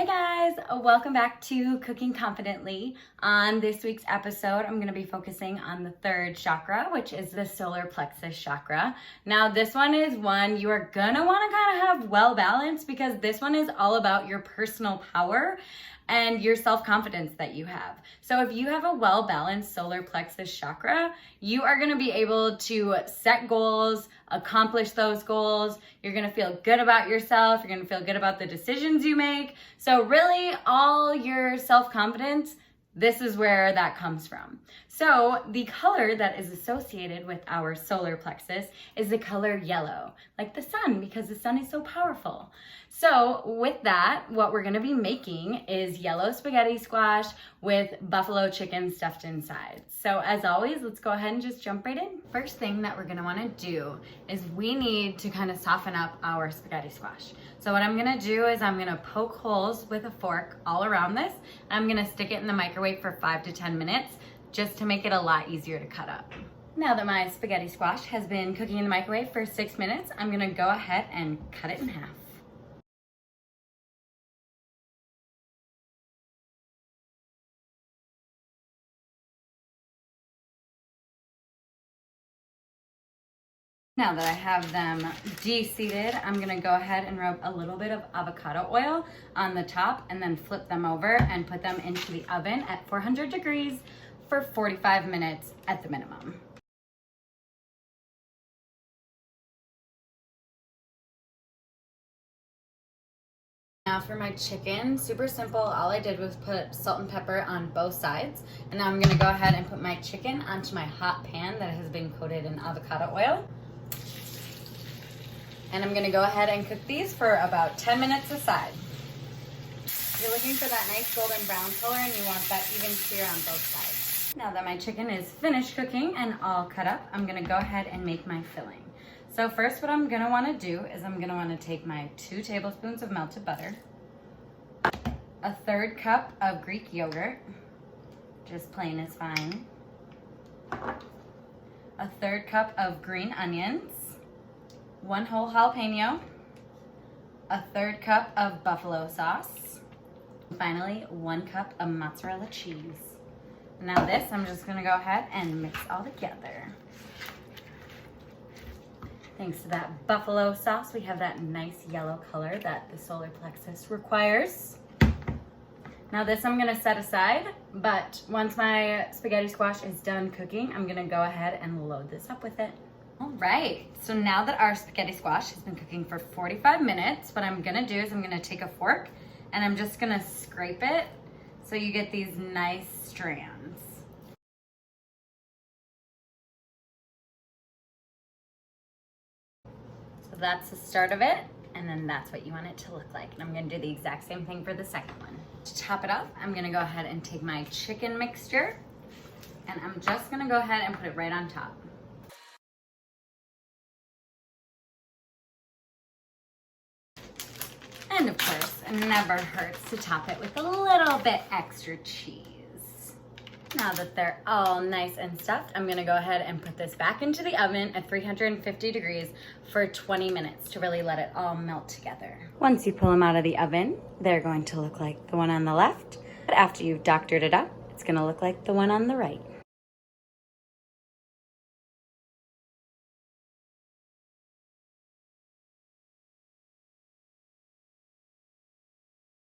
Hey guys, welcome back to Cooking Confidently. On this week's episode, I'm going to be focusing on the third chakra, which is the Solar Plexus Chakra. Now, this one is one you are going to want to kind of have well balanced because this one is all about your personal power and your self-confidence that you have. So if you have a well-balanced solar plexus chakra, you are going to be able to set goals, accomplish those goals. You're going to feel good about yourself. You're going to feel good about the decisions you make. So really all your self-confidence, this is where that comes from. So the color that is associated with our solar plexus is the color yellow, like the sun, because the sun is so powerful. So with that, what we're gonna be making is yellow spaghetti squash with buffalo chicken stuffed inside. So as always, let's go ahead and just jump right in. First thing that we're gonna wanna do is we need to kind of soften up our spaghetti squash. So what I'm gonna do is I'm gonna poke holes with a fork all around this. I'm gonna stick it in the microwave for 5 to 10 minutes just to make it a lot easier to cut up. Now that my spaghetti squash has been cooking in the microwave for 6 minutes, I'm gonna go ahead and cut it in half. Now that I have them de-seeded, I'm gonna go ahead and rub a little bit of avocado oil on the top and then flip them over and put them into the oven at 400 degrees for 45 minutes at the minimum. Now for my chicken, super simple. All I did was put salt and pepper on both sides. And now I'm gonna go ahead and put my chicken onto my hot pan that has been coated in avocado oil. And I'm gonna go ahead and cook these for about 10 minutes aside. You're looking for that nice golden brown color and you want that even sear on both sides. Now that my chicken is finished cooking and all cut up, I'm gonna go ahead and make my filling. So first what I'm gonna wanna do is I'm gonna wanna take my 2 tablespoons of melted butter, a 1/3 cup of Greek yogurt, just plain is fine, a 1/3 cup of green onions, 1 whole jalapeno, a 1/3 cup of buffalo sauce, and finally 1 cup of mozzarella cheese. Now this, I'm just gonna go ahead and mix all together. Thanks to that buffalo sauce, we have that nice yellow color that the solar plexus requires. Now this I'm gonna set aside, but once my spaghetti squash is done cooking, I'm gonna go ahead and load this up with it. All right, so now that our spaghetti squash has been cooking for 45 minutes, what I'm gonna do is I'm gonna take a fork and I'm just gonna scrape it so you get these nice strands. So that's the start of it, and then that's what you want it to look like. And I'm gonna do the exact same thing for the second one. To top it off, I'm gonna go ahead and take my chicken mixture, and I'm just gonna go ahead and put it right on top. And of course, it never hurts to top it with a little bit extra cheese. Now that they're all nice and stuffed, I'm gonna go ahead and put this back into the oven at 350 degrees for 20 minutes to really let it all melt together. Once you pull them out of the oven, they're going to look like the one on the left. But after you've doctored it up, it's gonna look like the one on the right.